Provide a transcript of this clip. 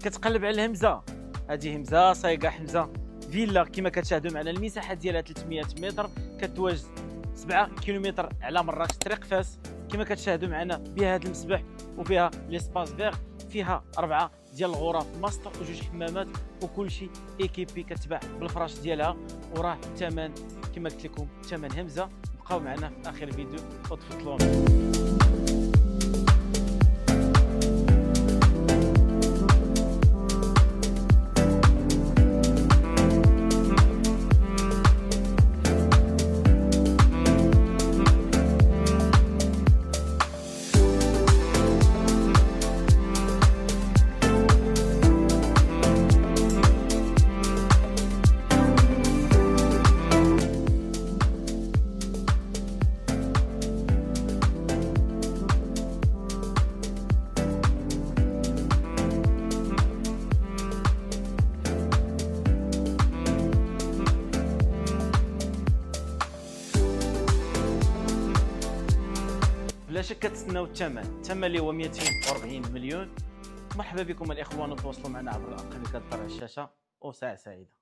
كتقلب على الهمزه، هذه همزه صايقه حمزه فيلا كما كتشاهدوا معنا. المساحه ديالها 300 متر، كتواجد 7 كيلومتر على مراكش طريق فاس كما كتشاهدوا معنا. بها هذا المسبح وفيها ليسباس فيغ، فيها 4 ديال الغرف ماستر وجوج حمامات وكل شيء ايكيبي، كتباع بالفراش ديالها. وراه الثمن كما قلت لكم ثمن همزه. بقاو معنا في اخر الفيديو وتفضلوا. بلا شك كتسناو الثمن اللي هو 240 مليون. مرحبا بكم الاخوان، وتواصلوا معنا عبر الارقام اللي كتظهر على الشاشه، وساعه سعيده.